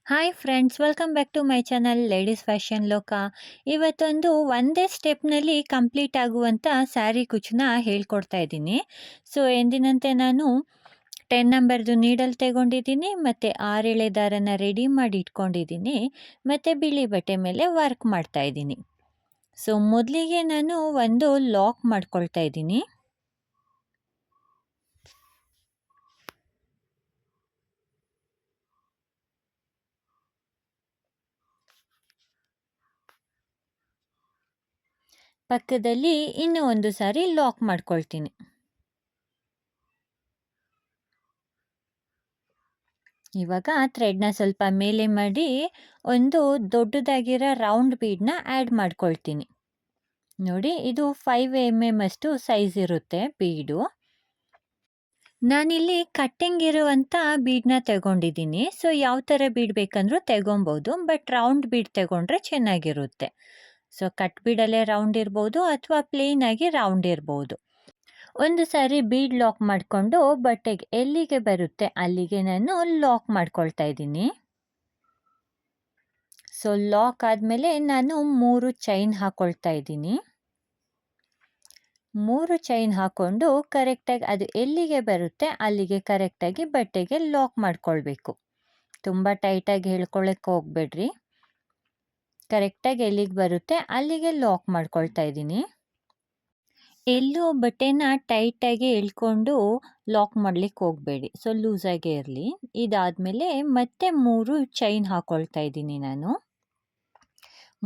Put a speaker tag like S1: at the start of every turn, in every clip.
S1: Hi friends, welcome back to my channel ladies fashion ಲೋಕ. ಇವತ್ತೊಂದು ಒಂದೇ ಸ್ಟೆಪ್ನಲ್ಲಿ ಕಂಪ್ಲೀಟ್ ಆಗುವಂಥ ಸ್ಯಾರಿ ಕುಚ್ಚನ್ನ ಹೇಳ್ಕೊಡ್ತಾ ಇದ್ದೀನಿ. ಸೊ ಎಂದಿನಂತೆ ನಾನು 10 ನಂಬರ್ದು ನೀಡಲ್ ತಗೊಂಡಿದ್ದೀನಿ ಮತ್ತು 6 ಎಳೆ ದಾರನ ರೆಡಿ ಮಾಡಿ ಇಟ್ಕೊಂಡಿದ್ದೀನಿ ಮತ್ತು ಬಿಳಿ ಬಟ್ಟೆ ಮೇಲೆ ವರ್ಕ್ ಮಾಡ್ತಾ ಇದ್ದೀನಿ. ಸೊ ಮೊದಲಿಗೆ ನಾನು ಒಂದು ಲಾಕ್ ಮಾಡ್ಕೊಳ್ತಾ ಇದ್ದೀನಿ. ಪಕ್ಕದಲ್ಲಿ ಇನ್ನೂ ಒಂದು ಸಾರಿ ಲಾಕ್ ಮಾಡ್ಕೊಳ್ತೀನಿ. ಇವಾಗ ಥ್ರೆಡ್ನ ಸ್ವಲ್ಪ ಮೇಲೆ ಮಾಡಿ ಒಂದು ದೊಡ್ಡದಾಗಿರೋ ರೌಂಡ್ ಬೀಡನ್ನ ಆ್ಯಡ್ ಮಾಡ್ಕೊಳ್ತೀನಿ. ನೋಡಿ, ಇದು 5 mm ಅಷ್ಟು ಸೈಜ್ ಇರುತ್ತೆ ಬೀಡು. ನಾನಿಲ್ಲಿ ಕಟ್ಟಿಂಗ್ ಇರುವಂಥ ಬೀಡನ್ನ ತಗೊಂಡಿದ್ದೀನಿ. ಸೊ ಯಾವ ಥರ ಬೀಡ್ ಬೇಕಂದ್ರೂ ತಗೊಬೋದು, ಬಟ್ ರೌಂಡ್ ಬೀಡ್ ತಗೊಂಡ್ರೆ ಚೆನ್ನಾಗಿರುತ್ತೆ. ಸೊ ಕಟ್ ಬೀಡಲ್ಲೇ ರೌಂಡ್ ಇರ್ಬೋದು ಅಥವಾ ಪ್ಲೇನಾಗಿ ರೌಂಡ್ ಇರ್ಬೋದು. ಒಂದು ಸಾರಿ ಬೀಡ್ ಲಾಕ್ ಮಾಡಿಕೊಂಡು ಬಟ್ಟೆಗೆ ಎಲ್ಲಿಗೆ ಬರುತ್ತೆ ಅಲ್ಲಿಗೆ ನಾನು ಲಾಕ್ ಮಾಡ್ಕೊಳ್ತಾ ಇದ್ದೀನಿ. ಸೊ ಲಾಕ್ ಆದಮೇಲೆ ನಾನು 3 ಚೈನ್ ಹಾಕ್ಕೊಳ್ತಾ ಇದ್ದೀನಿ. 3 ಚೈನ್ ಹಾಕ್ಕೊಂಡು ಕರೆಕ್ಟಾಗಿ ಅದು ಎಲ್ಲಿಗೆ ಬರುತ್ತೆ ಅಲ್ಲಿಗೆ ಕರೆಕ್ಟಾಗಿ ಬಟ್ಟೆಗೆ ಲಾಕ್ ಮಾಡ್ಕೊಳ್ಬೇಕು. ತುಂಬ ಟೈಟಾಗಿ ಹೇಳ್ಕೊಳ್ಳೋಕ್ಕೆ ಹೋಗಬೇಡ್ರಿ. ಕರೆಕ್ಟಾಗಿ ಎಲ್ಲಿಗೆ ಬರುತ್ತೆ ಅಲ್ಲಿಗೆ ಲಾಕ್ ಮಾಡ್ಕೊಳ್ತಾ ಇದ್ದೀನಿ. ಎಲ್ಲೂ ಬಟ್ಟೆನ ಟೈಟಾಗಿ ಎಳ್ಕೊಂಡು ಲಾಕ್ ಮಾಡಲಿಕ್ಕೆ ಹೋಗಬೇಡಿ. ಸೊ ಲೂಸಾಗೇ ಇರಲಿ. ಇದಾದಮೇಲೆ ಮತ್ತೆ 3 ಚೈನ್ ಹಾಕ್ಕೊಳ್ತಾ ಇದ್ದೀನಿ ನಾನು.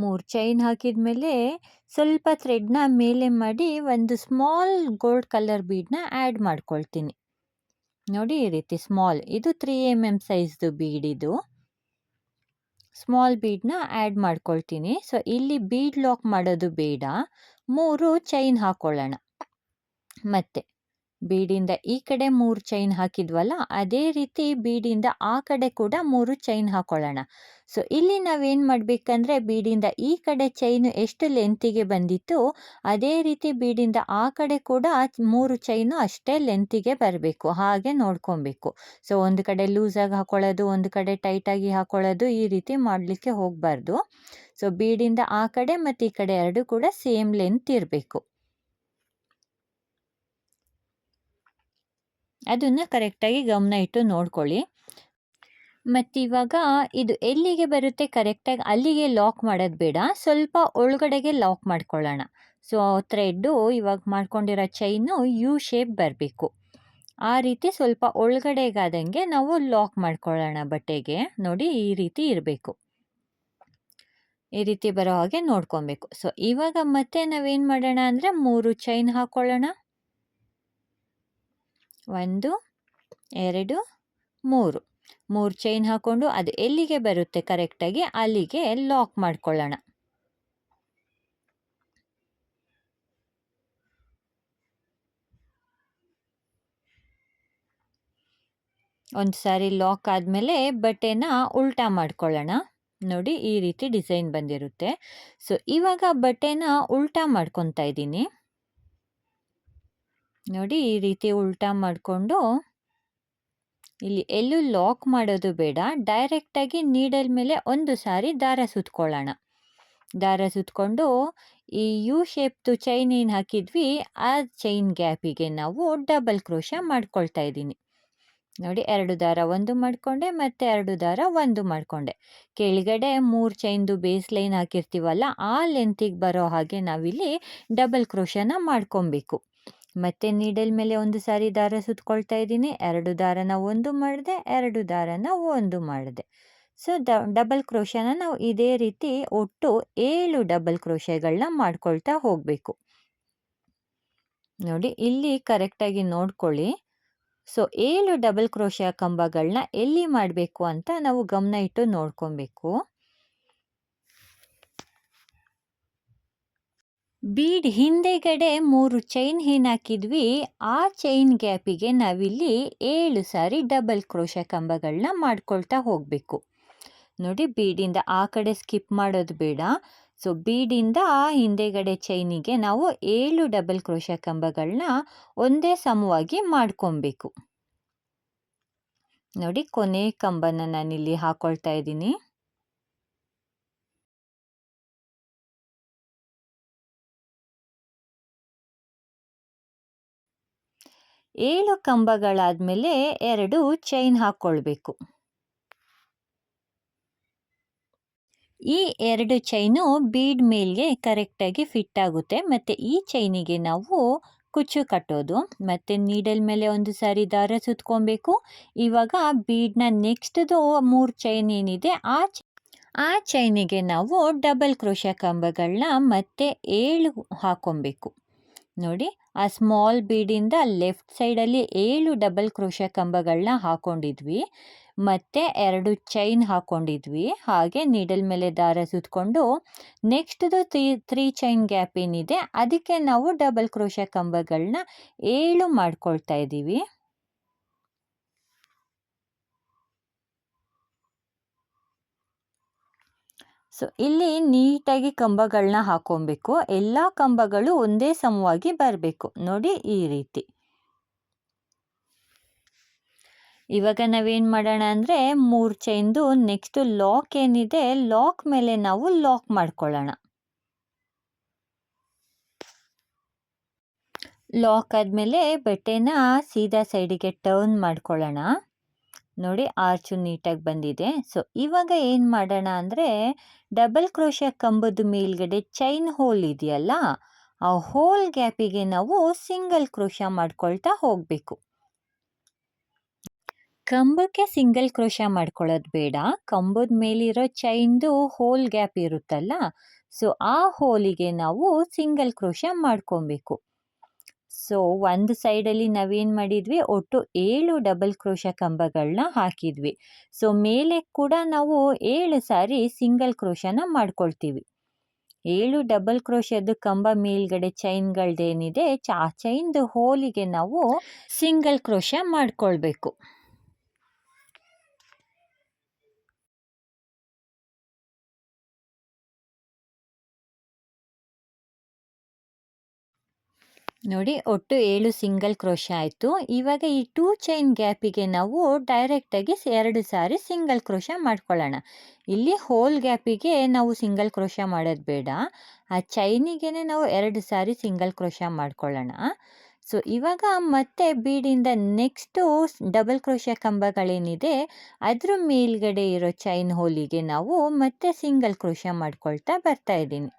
S1: 3 ಚೈನ್ ಹಾಕಿದ ಮೇಲೆ ಸ್ವಲ್ಪ ಥ್ರೆಡ್ನ ಮೇಲೆ ಮಾಡಿ ಒಂದು ಸ್ಮಾಲ್ ಗೋಲ್ಡ್ ಕಲರ್ ಬೀಡನ್ನ ಆ್ಯಡ್ ಮಾಡ್ಕೊಳ್ತೀನಿ. ನೋಡಿ, ಈ ರೀತಿ ಸ್ಮಾಲ್, ಇದು 3 mm ಸೈಜ್ದು ಬೀಡ್. ಇದು ಸ್ಮಾಲ್ ಬೀಡನ್ನ ಆ್ಯಡ್ ಮಾಡ್ಕೊಳ್ತೀನಿ. ಸೊ ಇಲ್ಲಿ ಬೀಡ್ ಲಾಕ್ ಮಾಡೋದು ಬೇಡ, 3 ಚೈನ್ ಹಾಕ್ಕೊಳ್ಳೋಣ. ಮತ್ತು ಬೀಡಿಂದ ಈ ಕಡೆ 3 ಚೈನ್ ಹಾಕಿದ್ವಲ್ಲ, ಅದೇ ರೀತಿ ಬೀಡಿಂದ ಆ ಕಡೆ ಕೂಡ 3 ಚೈನ್ ಹಾಕ್ಕೊಳ್ಳೋಣ. ಸೊ ಇಲ್ಲಿ ನಾವೇನು ಮಾಡಬೇಕಂದ್ರೆ, ಬೀಡಿಂದ ಈ ಕಡೆ ಚೈನು ಎಷ್ಟು ಲೆಂತಿಗೆ ಬಂದಿತ್ತು ಅದೇ ರೀತಿ ಬೀಡಿಂದ ಆ ಕಡೆ ಕೂಡ 3 ಚೈನು ಅಷ್ಟೇ ಲೆಂತಿಗೆ ಬರಬೇಕು, ಹಾಗೆ ನೋಡ್ಕೊಬೇಕು. ಸೊ ಒಂದು ಕಡೆ ಲೂಸಾಗಿ ಹಾಕ್ಕೊಳ್ಳೋದು, ಒಂದು ಕಡೆ ಟೈಟಾಗಿ ಹಾಕ್ಕೊಳ್ಳೋದು, ಈ ರೀತಿ ಮಾಡಲಿಕ್ಕೆ ಹೋಗಬಾರ್ದು. ಸೊ ಬೀಡಿಂದ ಆ ಕಡೆ ಮತ್ತು ಈ ಕಡೆ ಎರಡು ಕೂಡ ಸೇಮ್ ಲೆಂತ್ ಇರಬೇಕು. ಅದನ್ನು ಕರೆಕ್ಟಾಗಿ ಗಮನ ಇಟ್ಟು ನೋಡ್ಕೊಳ್ಳಿ. ಮತ್ತಿವಾಗ ಇದು ಎಲ್ಲಿಗೆ ಬರುತ್ತೆ ಕರೆಕ್ಟಾಗಿ ಅಲ್ಲಿಗೆ ಲಾಕ್ ಮಾಡೋದು ಬೇಡ, ಸ್ವಲ್ಪ ಒಳಗಡೆಗೆ ಲಾಕ್ ಮಾಡ್ಕೊಳ್ಳೋಣ. ಸೊ ಥ್ರೆಡ್ಡು ಇವಾಗ ಮಾಡ್ಕೊಂಡಿರೋ ಚೈನು ಯು ಶೇಪ್ ಬರಬೇಕು. ಆ ರೀತಿ ಸ್ವಲ್ಪ ಒಳಗಡೆಗಾದಂಗೆ ನಾವು ಲಾಕ್ ಮಾಡ್ಕೊಳ್ಳೋಣ ಬಟ್ಟೆಗೆ. ನೋಡಿ, ಈ ರೀತಿ ಇರಬೇಕು. ಈ ರೀತಿ ಬರೋ ಹಾಗೆ ನೋಡ್ಕೊಬೇಕು. ಸೊ ಇವಾಗ ಮತ್ತೆ ನಾವೇನು ಮಾಡೋಣ ಅಂದರೆ 3 ಚೈನ್ ಹಾಕ್ಕೊಳ್ಳೋಣ. 1 2 3 ಚೈನ್ ಹಾಕ್ಕೊಂಡು ಅದು ಎಲ್ಲಿಗೆ ಬರುತ್ತೆ ಕರೆಕ್ಟಾಗಿ ಅಲ್ಲಿಗೆ ಲಾಕ್ ಮಾಡ್ಕೊಳ್ಳೋಣ. ಒಂದು ಸಾರಿ ಲಾಕ್ ಆದಮೇಲೆ ಬಟ್ಟೆನ ಉಲ್ಟಾ ಮಾಡ್ಕೊಳ್ಳೋಣ. ನೋಡಿ, ಈ ರೀತಿ ಡಿಸೈನ್ ಬಂದಿರುತ್ತೆ. ಸೊ ಇವಾಗ ಬಟ್ಟೆನ ಉಲ್ಟಾ ಮಾಡ್ಕೊತಾ ಇದ್ದೀನಿ. ನೋಡಿ, ಈ ರೀತಿ ಉಲ್ಟಾ ಮಾಡಿಕೊಂಡು ಇಲ್ಲಿ ಎಲ್ಲೂ ಲಾಕ್ ಮಾಡೋದು ಬೇಡ, ಡೈರೆಕ್ಟಾಗಿ ನೀಡಲ್ ಮೇಲೆ ಒಂದು ಸಾರಿ ದಾರ ಸುತ್ಕೊಳ್ಳೋಣ. ದಾರ ಸುತ್ಕೊಂಡು ಈ ಯು ಶೇಪ್ದು ಚೈನ್ ಏನು ಹಾಕಿದ್ವಿ ಆ ಚೈನ್ ಗ್ಯಾಪಿಗೆ ನಾವು ಡಬಲ್ ಕ್ರೋಶ ಮಾಡ್ಕೊಳ್ತಾ ಇದ್ದೀನಿ. ನೋಡಿ, 2 ದಾರ ಒಂದು ಮಾಡಿಕೊಂಡೆ ಮತ್ತು 2 ದಾರ ಒಂದು ಮಾಡಿಕೊಂಡೆ. ಕೆಳಗಡೆ 3 ಚೈನ್ದು ಬೇಸ್ ಲೈನ್ ಹಾಕಿರ್ತೀವಲ್ಲ ಆ ಲೆಂತಿಗೆ ಬರೋ ಹಾಗೆ ನಾವಿಲ್ಲಿ ಡಬಲ್ ಕ್ರೋಶನ ಮಾಡ್ಕೊಬೇಕು. ಮತ್ತು ನೀಡಲ್ ಮೇಲೆ ಒಂದು ಸಾರಿ ದಾರ ಸುತ್ಕೊಳ್ತಾ ಇದ್ದೀನಿ. 2 ದಾರನ ಒಂದು ಮಾಡಿದೆ, 2 ದಾರನ ಒಂದು ಮಾಡಿದೆ. ಸೊ ಡಬಲ್ ಕ್ರೋಶನ ನಾವು ಇದೇ ರೀತಿ ಒಟ್ಟು 7 ಡಬಲ್ ಕ್ರೋಶಗಳನ್ನ ಮಾಡ್ಕೊಳ್ತಾ ಹೋಗಬೇಕು. ನೋಡಿ, ಇಲ್ಲಿ ಕರೆಕ್ಟಾಗಿ ನೋಡ್ಕೊಳ್ಳಿ. ಸೊ 7 ಡಬಲ್ ಕ್ರೋಶ ಕಂಬಗಳನ್ನ ಎಲ್ಲಿ ಮಾಡಬೇಕು ಅಂತ ನಾವು ಗಮನ ಇಟ್ಟು ನೋಡ್ಕೊಬೇಕು. ಬೀಡ್ ಹಿಂದೆಗಡೆ 3 ಚೈನ್ ಏನು ಹಾಕಿದ್ವಿ ಆ ಚೈನ್ ಗ್ಯಾಪಿಗೆ ನಾವಿಲ್ಲಿ 7 ಸಾರಿ ಡಬಲ್ ಕ್ರೋಶ ಕಂಬಗಳನ್ನ ಮಾಡ್ಕೊಳ್ತಾ ಹೋಗಬೇಕು. ನೋಡಿ, ಬೀಡಿಂದ ಆ ಕಡೆ ಸ್ಕಿಪ್ ಮಾಡೋದು ಬೇಡ. ಸೊ ಬೀಡಿಂದ ಹಿಂದೆಗಡೆ ಚೈನಿಗೆ ನಾವು 7 ಡಬಲ್ ಕ್ರೋಶ ಕಂಬಗಳನ್ನ ಒಂದೇ ಸಮವಾಗಿ ಮಾಡ್ಕೊಬೇಕು. ನೋಡಿ ಕೊನೆ ಕಂಬನ ನಾನಿಲ್ಲಿ ಹಾಕೊಳ್ತಾ ಇದ್ದೀನಿ. ಏಳು ಕಂಬಗಳಾದ್ಮೇಲೆ 2 ಚೈನ್ ಹಾಕೊಳ್ಬೇಕು. ಈ 2 ಚೈನು ಬೀಡ್ ಮೇಲ್ಗೆ ಕರೆಕ್ಟಾಗಿ ಫಿಟ್ ಆಗುತ್ತೆ. ಮತ್ತು ಈ ಚೈನಿಗೆ ನಾವು ಕುಚ್ಚು ಕಟ್ಟೋದು. ಮತ್ತು ನೀಡಲ್ ಮೇಲೆ ಒಂದು ಸಾರಿ ದಾರ ಸುತ್ಕೊಬೇಕು. ಇವಾಗ ಬೀಡ್ನ ನೆಕ್ಸ್ಟ್ದು 3 ಚೈನ್ ಏನಿದೆ ಆ ಚೈನಿಗೆ ನಾವು ಡಬಲ್ ಕ್ರೋಶೆ ಕಂಬಗಳನ್ನ ಮತ್ತೆ 7 ಹಾಕೊಬೇಕು. ನೋಡಿ, ಆ ಸ್ಮಾಲ್ ಬೀಡಿಂದ ಲೆಫ್ಟ್ ಸೈಡಲ್ಲಿ 7 ಡಬಲ್ ಕ್ರೋಶೆ ಕಂಬಗಳನ್ನ ಹಾಕೊಂಡಿದ್ವಿ. ಮತ್ತು 2 ಚೈನ್ ಹಾಕೊಂಡಿದ್ವಿ. ಹಾಗೆ ನೀಡಲ್ ಮೇಲೆ ದಾರ ಸುತ್ಕೊಂಡು ನೆಕ್ಸ್ಟ್ದು 3 ಚೈನ್ ಗ್ಯಾಪ್ ಏನಿದೆ ಅದಕ್ಕೆ ನಾವು ಡಬಲ್ ಕ್ರೋಶೆ ಕಂಬಗಳನ್ನ 7 ಮಾಡ್ಕೊಳ್ತಾ ಇದ್ದೀವಿ. ಸೊ ಇಲ್ಲಿ ನೀಟಾಗಿ ಕಂಬಗಳನ್ನ ಹಾಕೊಬೇಕು. ಎಲ್ಲ ಕಂಬಗಳು ಒಂದೇ ಸಮವಾಗಿ ಬರಬೇಕು. ನೋಡಿ, ಈ ರೀತಿ. ಇವಾಗ ನಾವೇನು ಮಾಡೋಣ ಅಂದರೆ 3 ಚೈನ್ದು ನೆಕ್ಸ್ಟ್ ಲಾಕ್ ಏನಿದೆ ಲಾಕ್ ಮೇಲೆ ನಾವು ಲಾಕ್ ಮಾಡ್ಕೊಳ್ಳೋಣ. ಲಾಕ್ ಆದಮೇಲೆ ಬಟ್ಟೆನ ಸೀದಾ ಸೈಡಿಗೆ ಟರ್ನ್ ಮಾಡ್ಕೊಳ್ಳೋಣ. ನೋಡಿ, ಆರ್ಚು ನೀಟಾಗಿ ಬಂದಿದೆ. ಸೊ ಇವಾಗ ಏನು ಮಾಡೋಣ ಅಂದರೆ ಡಬಲ್ ಕ್ರೋಶೆ ಕಂಬದ ಮೇಲ್ಗಡೆ ಚೈನ್ ಹೋಲ್ ಇದೆಯಲ್ಲ, ಆ ಹೋಲ್ ಗ್ಯಾಪಿಗೆ ನಾವು ಸಿಂಗಲ್ ಕ್ರೋಶೆ ಮಾಡ್ಕೊಳ್ತಾ ಹೋಗಬೇಕು. ಕಂಬಕ್ಕೆ ಸಿಂಗಲ್ ಕ್ರೋಶೆ ಮಾಡ್ಕೊಳ್ಳೋದು ಬೇಡ. ಕಂಬದ ಮೇಲಿರೋ ಚೈನ್ದು ಹೋಲ್ ಗ್ಯಾಪ್ ಇರುತ್ತಲ್ಲ, ಸೊ ಆ ಹೋಲಿಗೆ ನಾವು ಸಿಂಗಲ್ ಕ್ರೋಶೆ ಮಾಡ್ಕೊಬೇಕು. ಸೊ ಒಂದು ಸೈಡಲ್ಲಿ ನಾವೇನು ಮಾಡಿದ್ವಿ, ಒಟ್ಟು 7 ಡಬಲ್ ಕ್ರೋಶೆ ಕಂಬಗಳನ್ನ ಹಾಕಿದ್ವಿ. ಸೊ ಮೇಲೆ ಕೂಡ ನಾವು 7 ಸಾರಿ ಸಿಂಗಲ್ ಕ್ರೋಶನ ಮಾಡ್ಕೊಳ್ತೀವಿ. 7 ಡಬಲ್ ಕ್ರೋಶೆದು ಕಂಬ ಮೇಲ್ಗಡೆ ಚೈನ್ಗಳದ್ದೇನಿದೆ ಆ ಚೈನ್ದು ಹೋಲಿಗೆ ನಾವು ಸಿಂಗಲ್ ಕ್ರೋಶೆ ಮಾಡ್ಕೊಳ್ಬೇಕು. ನೋಡಿ, ಒಟ್ಟು 7 ಸಿಂಗಲ್ ಕ್ರೋಶೆ ಆಯಿತು. ಇವಾಗ ಈ 2 ಚೈನ್ ಗ್ಯಾಪಿಗೆ ನಾವು ಡೈರೆಕ್ಟಾಗಿ 2 ಸಾರಿ ಸಿಂಗಲ್ ಕ್ರೋಶೆ ಮಾಡ್ಕೊಳ್ಳೋಣ. ಇಲ್ಲಿ ಹೋಲ್ ಗ್ಯಾಪಿಗೆ ನಾವು ಸಿಂಗಲ್ ಕ್ರೋಶೆ ಮಾಡೋದು ಬೇಡ, ಆ ಚೈನಿಗೆ ನಾವು 2 ಸಾರಿ ಸಿಂಗಲ್ ಕ್ರೋಶೆ ಮಾಡ್ಕೊಳ್ಳೋಣ. ಸೊ ಇವಾಗ ಮತ್ತೆ ಬೀಡಿಂದ ನೆಕ್ಸ್ಟು ಡಬಲ್ ಕ್ರೋಶೆ ಕಂಬಗಳೇನಿದೆ ಅದ್ರ ಮೇಲ್ಗಡೆ ಇರೋ ಚೈನ್ ಹೋಲಿಗೆ ನಾವು ಮತ್ತೆ ಸಿಂಗಲ್ ಕ್ರೋಶೆ ಮಾಡ್ಕೊಳ್ತಾ ಬರ್ತಾ ಇದ್ದೀನಿ.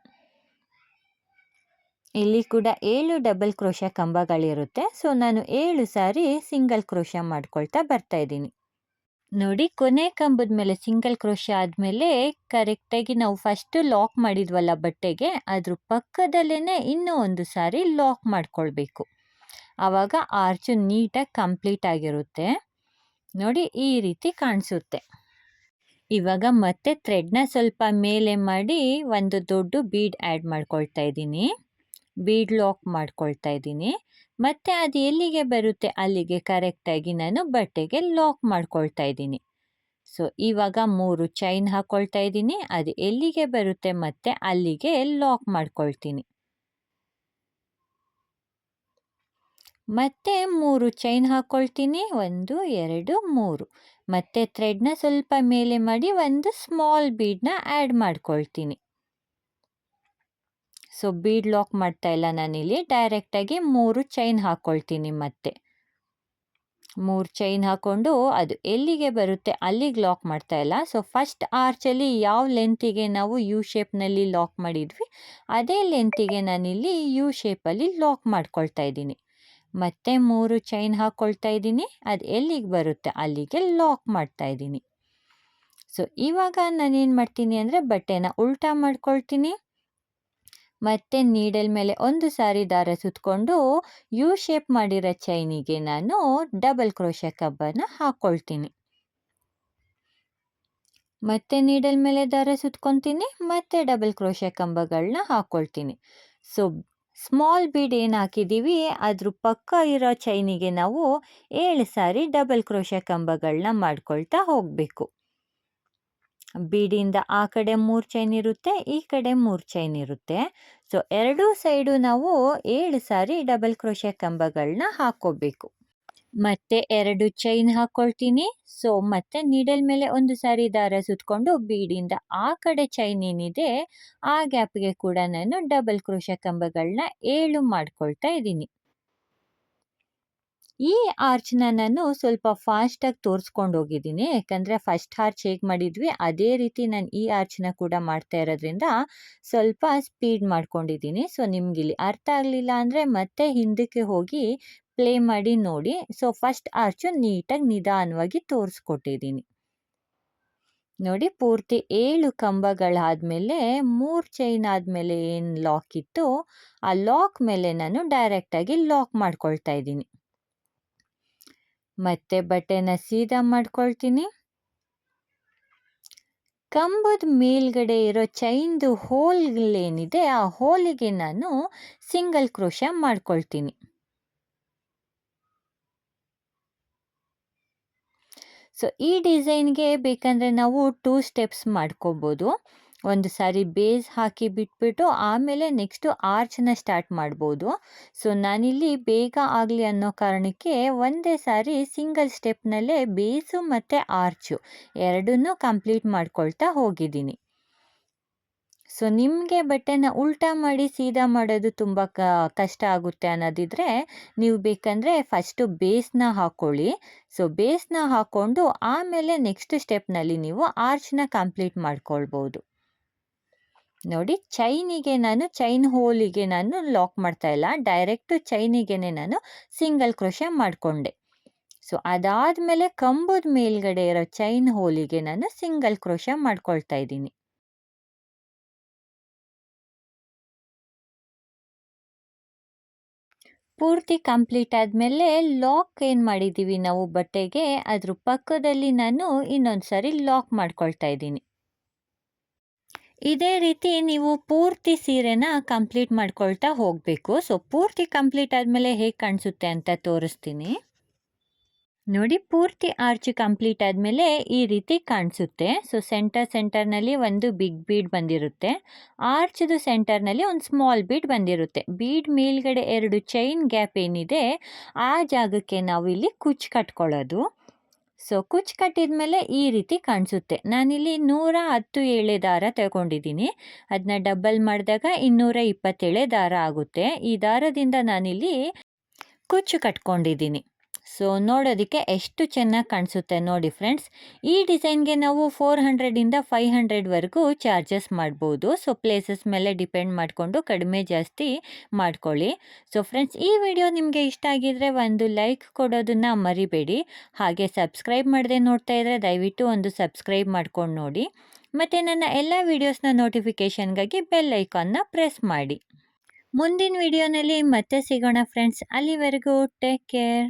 S1: ಇಲ್ಲಿ ಕೂಡ 7 ಡಬಲ್ ಕ್ರೋಶೆ ಕಂಬಗಳಿರುತ್ತೆ. ಸೊ ನಾನು 7 ಸಾರಿ ಸಿಂಗಲ್ ಕ್ರೋಶೆ ಮಾಡ್ಕೊಳ್ತಾ ಬರ್ತಾ ಇದ್ದೀನಿ. ನೋಡಿ, ಕೊನೆ ಕಂಬದ ಮೇಲೆ ಸಿಂಗಲ್ ಕ್ರೋಶೆ ಆದಮೇಲೆ ಕರೆಕ್ಟಾಗಿ ನಾವು ಫಸ್ಟು ಲಾಕ್ ಮಾಡಿದ್ವಲ್ಲ ಬಟ್ಟೆಗೆ, ಅದ್ರ ಪಕ್ಕದಲ್ಲೇ ಇನ್ನೂ ಒಂದು ಸಾರಿ ಲಾಕ್ ಮಾಡ್ಕೊಳ್ಬೇಕು. ಆವಾಗ ಆರ್ಚು ನೀಟಾಗಿ ಕಂಪ್ಲೀಟ್ ಆಗಿರುತ್ತೆ. ನೋಡಿ, ಈ ರೀತಿ ಕಾಣಿಸುತ್ತೆ. ಇವಾಗ ಮತ್ತೆ ಥ್ರೆಡ್ನ ಸ್ವಲ್ಪ ಮೇಲೆ ಮಾಡಿ ಒಂದು ದೊಡ್ಡ ಬೀಡ್ ಆ್ಯಡ್ ಮಾಡ್ಕೊಳ್ತಾ ಇದ್ದೀನಿ. ಬೀಡ್ ಲಾಕ್ ಮಾಡ್ಕೊಳ್ತಾ ಇದ್ದೀನಿ. ಮತ್ತು ಅದು ಎಲ್ಲಿಗೆ ಬರುತ್ತೆ ಅಲ್ಲಿಗೆ ಕರೆಕ್ಟಾಗಿ ನಾನು ಬಟ್ಟೆಗೆ ಲಾಕ್ ಮಾಡ್ಕೊಳ್ತಾ ಇದ್ದೀನಿ. ಸೊ ಇವಾಗ 3 ಚೈನ್ ಹಾಕ್ಕೊಳ್ತಾ ಇದ್ದೀನಿ. ಅದು ಎಲ್ಲಿಗೆ ಬರುತ್ತೆ ಮತ್ತು ಅಲ್ಲಿಗೆ ಲಾಕ್ ಮಾಡ್ಕೊಳ್ತೀನಿ. ಮತ್ತೆ 3 ಚೈನ್ ಹಾಕ್ಕೊಳ್ತೀನಿ. 1 2 3. ಮತ್ತು ಥ್ರೆಡ್ನ ಸ್ವಲ್ಪ ಮೇಲೆ ಮಾಡಿ ಒಂದು ಸ್ಮಾಲ್ ಬೀಡನ್ನ ಆ್ಯಡ್ ಮಾಡ್ಕೊಳ್ತೀನಿ. ಸೊ ಬೀಡ್ ಲಾಕ್ ಮಾಡ್ತಾ ಇಲ್ಲ ನಾನಿಲ್ಲಿ, ಡೈರೆಕ್ಟಾಗಿ 3 ಚೈನ್ ಹಾಕ್ಕೊಳ್ತೀನಿ. ಮತ್ತೆ 3 ಚೈನ್ ಹಾಕ್ಕೊಂಡು ಅದು ಎಲ್ಲಿಗೆ ಬರುತ್ತೆ ಅಲ್ಲಿಗೆ ಲಾಕ್ ಮಾಡ್ತಾ ಇಲ್ಲ. ಸೊ ಫಸ್ಟ್ ಆರ್ಚಲ್ಲಿ ಯಾವ ಲೆಂತಿಗೆ ನಾವು ಯು ಶೇಪ್ನಲ್ಲಿ ಲಾಕ್ ಮಾಡಿದ್ವಿ ಅದೇ ಲೆಂತಿಗೆ ನಾನಿಲ್ಲಿ ಯು ಶೇಪಲ್ಲಿ ಲಾಕ್ ಮಾಡ್ಕೊಳ್ತಾ ಇದ್ದೀನಿ. ಮತ್ತೆ 3 ಚೈನ್ ಹಾಕ್ಕೊಳ್ತಾ ಇದ್ದೀನಿ. ಅದು ಎಲ್ಲಿಗೆ ಬರುತ್ತೆ ಅಲ್ಲಿಗೆ ಲಾಕ್ ಮಾಡ್ತಾ ಇದ್ದೀನಿ. ಸೊ ಇವಾಗ ನಾನೇನು ಮಾಡ್ತೀನಿ ಅಂದರೆ ಬಟ್ಟೆನ ಉಲ್ಟಾ ಮಾಡ್ಕೊಳ್ತೀನಿ. ಮತ್ತು ನೀಡಲ್ ಮೇಲೆ ಒಂದು ಸಾರಿ ದಾರ ಸುತ್ಕೊಂಡು ಯು ಶೇಪ್ ಮಾಡಿರೋ ಚೈನಿಗೆ ನಾನು ಡಬಲ್ ಕ್ರೋಶೆ ಕಂಬನ ಹಾಕ್ಕೊಳ್ತೀನಿ. ಮತ್ತೆ ನೀಡಲ್ ಮೇಲೆ ದಾರ ಸುತ್ಕೊತೀನಿ. ಮತ್ತೆ ಡಬಲ್ ಕ್ರೋಶೆ ಕಂಬಗಳನ್ನ ಹಾಕ್ಕೊಳ್ತೀನಿ. ಸೊ ಸ್ಮಾಲ್ ಬೀಡ್ ಏನು ಹಾಕಿದ್ದೀವಿ ಅದ್ರ ಪಕ್ಕ ಇರೋ ಚೈನಿಗೆ ನಾವು 7 ಸಾರಿ ಡಬಲ್ ಕ್ರೋಶೆ ಕಂಬಗಳನ್ನ ಮಾಡ್ಕೊಳ್ತಾ ಹೋಗಬೇಕು. ಬೀಡಿಂದ ಆ ಕಡೆ 3 ಚೈನ್ ಇರುತ್ತೆ, ಈ ಕಡೆ 3 ಚೈನ್ ಇರುತ್ತೆ. ಸೊ ಎರಡೂ ಸೈಡು ನಾವು 7 ಸಾರಿ ಡಬಲ್ ಕ್ರೋಶೆ ಕಂಬಗಳನ್ನ ಹಾಕ್ಕೋಬೇಕು. ಮತ್ತೆ 2 ಚೈನ್ ಹಾಕ್ಕೊಳ್ತೀನಿ. ಸೊ ಮತ್ತೆ ನೀಡಲ್ ಮೇಲೆ ಒಂದು ಸಾರಿ ದಾರ ಸುತ್ಕೊಂಡು ಬೀಡಿಂದ ಆ ಕಡೆ ಚೈನ್ ಏನಿದೆ ಆ ಗ್ಯಾಪ್ಗೆ ಕೂಡ ನಾನು ಡಬಲ್ ಕ್ರೋಶೆ ಕಂಬಗಳನ್ನ 7 ಮಾಡ್ಕೊಳ್ತಾ ಇದ್ದೀನಿ. ಈ ಆರ್ಚ್ನ ನಾನು ಸ್ವಲ್ಪ ಫಾಸ್ಟಾಗಿ ತೋರಿಸ್ಕೊಂಡು ಹೋಗಿದ್ದೀನಿ, ಯಾಕಂದರೆ ಫಸ್ಟ್ ಆರ್ಚ್ ಹೇಗೆ ಮಾಡಿದ್ವಿ ಅದೇ ರೀತಿ ನಾನು ಈ ಆರ್ಚ್ನ ಕೂಡ ಮಾಡ್ತಾ ಇರೋದ್ರಿಂದ ಸ್ವಲ್ಪ ಸ್ಪೀಡ್ ಮಾಡ್ಕೊಂಡಿದ್ದೀನಿ. ಸೊ ನಿಮ್ಗಿಲ್ಲಿ ಅರ್ಥ ಆಗಲಿಲ್ಲ ಅಂದರೆ ಮತ್ತೆ ಹಿಂದಕ್ಕೆ ಹೋಗಿ ಪ್ಲೇ ಮಾಡಿ ನೋಡಿ. ಸೊ ಫಸ್ಟ್ ಆರ್ಚು ನೀಟಾಗಿ ನಿಧಾನವಾಗಿ ತೋರಿಸ್ಕೊಟ್ಟಿದ್ದೀನಿ ನೋಡಿ. ಪೂರ್ತಿ 7 ಕಂಬಗಳಾದಮೇಲೆ 3 ಚೈನ್ ಆದಮೇಲೆ ಏನು ಲಾಕ್ ಇತ್ತು ಆ ಲಾಕ್ ಮೇಲೆ ನಾನು ಡೈರೆಕ್ಟಾಗಿ ಲಾಕ್ ಮಾಡ್ಕೊಳ್ತಾ ಇದ್ದೀನಿ. ಮತ್ತೆ ಬಟ್ಟೆನ ಸೀದಾ ಮಾಡ್ಕೊಳ್ತೀನಿ. ಕಂಬದ ಮೇಲ್ಗಡೆ ಇರೋ ಚೈನ್ದು ಹೋಲ್ಗಳೇನಿದೆ ಆ ಹೋಲಿಗೆ ನಾನು ಸಿಂಗಲ್ ಕ್ರೋಶೆ ಮಾಡ್ಕೊಳ್ತೀನಿ. ಸೊ ಈ ಡಿಸೈನ್ಗೆ ಬೇಕಂದರೆ ನಾವು 2 ಸ್ಟೆಪ್ಸ್ ಮಾಡ್ಕೋಬೋದು. ಒಂದು ಸಾರಿ ಬೇಸ್ ಹಾಕಿ ಬಿಟ್ಬಿಟ್ಟು ಆಮೇಲೆ ನೆಕ್ಸ್ಟು ಆರ್ಚನ್ನ ಸ್ಟಾರ್ಟ್ ಮಾಡ್ಬೋದು. ಸೊ ನಾನಿಲ್ಲಿ ಬೇಗ ಆಗಲಿ ಅನ್ನೋ ಕಾರಣಕ್ಕೆ ಒಂದೇ ಸಾರಿ ಸಿಂಗಲ್ ಸ್ಟೆಪ್ನಲ್ಲೇ ಬೇಸು ಮತ್ತು ಆರ್ಚು ಎರಡನ್ನೂ ಕಂಪ್ಲೀಟ್ ಮಾಡ್ಕೊಳ್ತಾ ಹೋಗಿದ್ದೀನಿ. ಸೊ ನಿಮಗೆ ಬಟ್ಟೆನ ಉಲ್ಟಾ ಮಾಡಿ ಸೀದಾ ಮಾಡೋದು ತುಂಬ ಕಷ್ಟ ಆಗುತ್ತೆ ಅನ್ನೋದಿದ್ರೆ ನೀವು ಬೇಕಂದರೆ ಫಸ್ಟು ಬೇಸ್ನ ಹಾಕ್ಕೊಳ್ಳಿ. ಸೊ ಬೇಸ್ನ ಹಾಕ್ಕೊಂಡು ಆಮೇಲೆ ನೆಕ್ಸ್ಟ್ ಸ್ಟೆಪ್ನಲ್ಲಿ ನೀವು ಆರ್ಚ್ನ ಕಂಪ್ಲೀಟ್ ಮಾಡ್ಕೊಳ್ಬೋದು. ನೋಡಿ, ಚೈನ್ ಹೋಲಿಗೆ ನಾನು ಲಾಕ್ ಮಾಡ್ತಾ ಇಲ್ಲ, ಡೈರೆಕ್ಟು ಚೈನಿಗೆ ನಾನು ಸಿಂಗಲ್ ಕ್ರೋಶೆ ಮಾಡಿಕೊಂಡೆ. ಸೊ ಅದಾದಮೇಲೆ ಕಂಬದ ಮೇಲ್ಗಡೆ ಇರೋ ಚೈನ್ ಹೋಲಿಗೆ ನಾನು ಸಿಂಗಲ್ ಕ್ರೋಶೆ ಮಾಡ್ಕೊಳ್ತಾ ಇದ್ದೀನಿ. ಪೂರ್ತಿ ಕಂಪ್ಲೀಟ್ ಆದಮೇಲೆ ಲಾಕ್ ಏನು ಮಾಡಿದ್ದೀವಿ ನಾವು ಬಟ್ಟೆಗೆ ಅದ್ರ ಪಕ್ಕದಲ್ಲಿ ನಾನು ಇನ್ನೊಂದು ಸಾರಿ ಲಾಕ್ ಮಾಡ್ಕೊಳ್ತಾ ಇದ್ದೀನಿ. ಇದೇ ರೀತಿ ನೀವು ಪೂರ್ತಿ ಸೀರೆನ ಕಂಪ್ಲೀಟ್ ಮಾಡ್ಕೊಳ್ತಾ ಹೋಗಬೇಕು. ಸೊ ಪೂರ್ತಿ ಕಂಪ್ಲೀಟ್ ಆದಮೇಲೆ ಹೇಗೆ ಕಾಣಿಸುತ್ತೆ ಅಂತ ತೋರಿಸ್ತೀನಿ ನೋಡಿ. ಪೂರ್ತಿ ಆರ್ಚ್ ಕಂಪ್ಲೀಟ್ ಆದಮೇಲೆ ಈ ರೀತಿ ಕಾಣಿಸುತ್ತೆ. ಸೊ ಸೆಂಟರ್ನಲ್ಲಿ ಒಂದು ಬಿಗ್ ಬೀಡ್ ಬಂದಿರುತ್ತೆ, ಆರ್ಚ್ದು ಸೆಂಟರ್ನಲ್ಲಿ ಒಂದು ಸ್ಮಾಲ್ ಬೀಡ್ ಬಂದಿರುತ್ತೆ. ಬೀಡ್ ಮೇಲ್ಗಡೆ 2 ಚೈನ್ ಗ್ಯಾಪ್ ಏನಿದೆ ಆ ಜಾಗಕ್ಕೆ ನಾವು ಇಲ್ಲಿ ಕುಚ್ಚು ಕಟ್ಕೊಳ್ಳೋದು. ಸೊ ಕುಚ್ಚು ಕಟ್ಟಿದ ಮೇಲೆ ಈ ರೀತಿ ಕಾಣಿಸುತ್ತೆ. ನಾನಿಲ್ಲಿ 110 ಎಳೆ ದಾರ ತಗೊಂಡಿದ್ದೀನಿ. ಅದನ್ನ ಡಬಲ್ ಮಾಡಿದಾಗ 227 ದಾರ ಆಗುತ್ತೆ. ಈ ದಾರದಿಂದ ನಾನಿಲ್ಲಿ ಕುಚ್ಚು ಕಟ್ಕೊಂಡಿದ್ದೀನಿ. ಸೊ ನೋಡೋದಕ್ಕೆ ಎಷ್ಟು ಚೆನ್ನಾಗಿ ಕಾಣಿಸುತ್ತೆ ನೋಡಿ ಫ್ರೆಂಡ್ಸ್. ಈ ಡಿಸೈನ್ಗೆ ನಾವು 400ಇಂದ 500ವರೆಗೂ ಚಾರ್ಜಸ್ ಮಾಡ್ಬೋದು. ಸೊ ಪ್ಲೇಸಸ್ ಮೇಲೆ ಡಿಪೆಂಡ್ ಮಾಡಿಕೊಂಡು ಕಡಿಮೆ ಜಾಸ್ತಿ ಮಾಡ್ಕೊಳ್ಳಿ. ಸೊ ಫ್ರೆಂಡ್ಸ್, ಈ ವಿಡಿಯೋ ನಿಮಗೆ ಇಷ್ಟ ಆಗಿದರೆ ಒಂದು ಲೈಕ್ ಕೊಡೋದನ್ನು ಮರಿಬೇಡಿ. ಹಾಗೆ ಸಬ್ಸ್ಕ್ರೈಬ್ ಮಾಡದೆ ನೋಡ್ತಾ ಇದ್ದರೆ ದಯವಿಟ್ಟು ಒಂದು ಸಬ್ಸ್ಕ್ರೈಬ್ ಮಾಡ್ಕೊಂಡು ನೋಡಿ. ಮತ್ತು ನನ್ನ ಎಲ್ಲ ವೀಡಿಯೋಸ್ನ ನೋಟಿಫಿಕೇಷನ್ಗಾಗಿ ಬೆಲ್ ಐಕಾನ್ನ ಪ್ರೆಸ್ ಮಾಡಿ. ಮುಂದಿನ ವಿಡಿಯೋನಲ್ಲಿ ಮತ್ತೆ ಸಿಗೋಣ ಫ್ರೆಂಡ್ಸ್. ಅಲ್ಲಿವರೆಗೂ ಟೇಕ್ ಕೇರ್.